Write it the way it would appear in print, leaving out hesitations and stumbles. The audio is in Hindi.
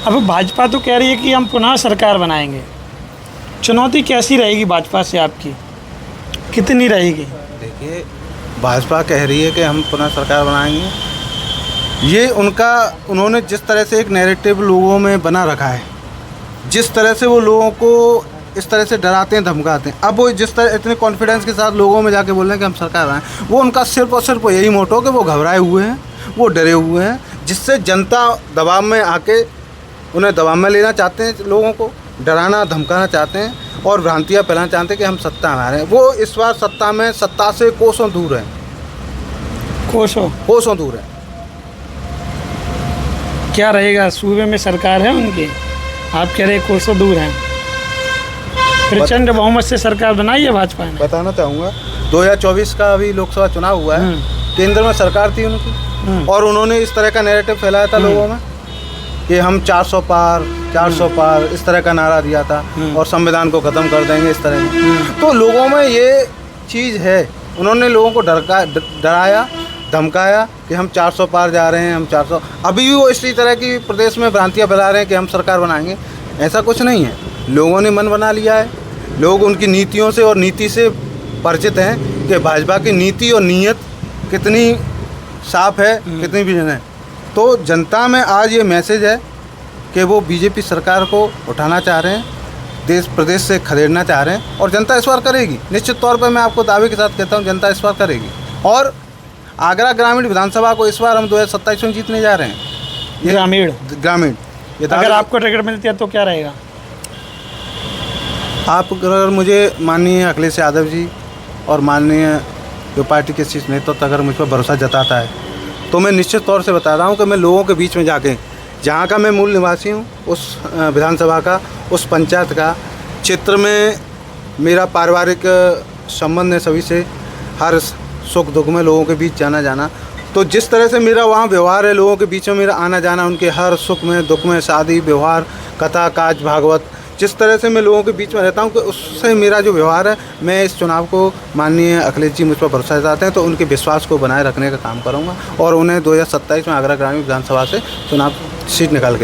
अब भाजपा तो कह रही है कि हम पुनः सरकार बनाएंगे। चुनौती कैसी रहेगी भाजपा से आपकी, कितनी रहेगी? देखिए, भाजपा कह रही है कि हम पुनः सरकार बनाएंगे। ये उन्होंने जिस तरह से एक नैरेटिव लोगों में बना रखा है, जिस तरह से वो लोगों को इस तरह से डराते हैं, धमकाते हैं, अब वो जिस तरह इतने कॉन्फिडेंस के साथ लोगों में जाके बोल रहे हैं कि हम सरकार बनाएं, वो उनका सिर्फ और सिर्फ यही मोटो कि वो घबराए हुए हैं, वो डरे हुए हैं, जिससे जनता दबाव में आके उन्हें दबाव में लेना चाहते हैं, लोगों को डराना धमकाना चाहते हैं और भ्रांतियाँ फैलाना चाहते हैं कि हम सत्ता में आ रहे हैं। वो इस बार सत्ता से कोसों दूर हैं, कोसों दूर है। क्या रहेगा, सूबे में सरकार है उनकी, आप कह रहे कोसों दूर हैं, प्रचंड बहुमत से सरकार बनाई है भाजपा ने। बताना चाहूँगा 2024 का अभी लोकसभा चुनाव हुआ है, केंद्र में सरकार थी उनकी, और उन्होंने इस तरह का नैरेटिव फैलाया था लोगों में कि हम 400 पार इस तरह का नारा दिया था और संविधान को ख़त्म कर देंगे इस तरह की। तो लोगों में ये चीज़ है, उन्होंने लोगों को डराया धमकाया कि हम 400 पार जा रहे हैं, हम 400। अभी भी वो इसी तरह की प्रदेश में भ्रांतियाँ फैला रहे हैं कि हम सरकार बनाएंगे। ऐसा कुछ नहीं है, लोगों ने मन बना लिया है, लोग उनकी नीतियों से और नीति से परिचित हैं कि भाजपा की नीति और नीयत कितनी साफ है, कितनी विजन है। तो जनता में आज ये मैसेज है कि वो बीजेपी सरकार को उठाना चाह रहे हैं, देश प्रदेश से खदेड़ना चाह रहे हैं, और जनता इस बार करेगी। निश्चित तौर पर मैं आपको दावे के साथ कहता हूँ, जनता इस बार करेगी। और आगरा ग्रामीण विधानसभा को इस बार हम 2027 में जीतने जा रहे हैं। ग्रामीण अगर आपको टिकट मिलती है तो क्या रहेगा? आप अगर मुझे माननीय अखिलेश यादव जी और माननीय जो पार्टी के शीर्ष नेतृत्व अगर मुझ पर भरोसा जताता है, तो मैं निश्चित तौर से बता रहा हूँ कि मैं लोगों के बीच में जाके, जहाँ का मैं मूल निवासी हूँ, उस विधानसभा का, उस पंचायत का क्षेत्र में मेरा पारिवारिक संबंध है सभी से, हर सुख दुख में लोगों के बीच जाना। तो जिस तरह से मेरा वहाँ व्यवहार है, लोगों के बीच में मेरा आना जाना, उनके हर सुख में दुख में, शादी व्यवहार, कथा काज भागवत, जिस तरह से मैं लोगों के बीच में रहता हूँ कि उससे मेरा जो व्यवहार है, मैं इस चुनाव को माननीय अखिलेश जी मुझ पर भरोसा जताते हैं तो उनके विश्वास को बनाए रखने का काम करूँगा और उन्हें 2027 में आगरा ग्रामीण विधानसभा से चुनाव सीट निकाल के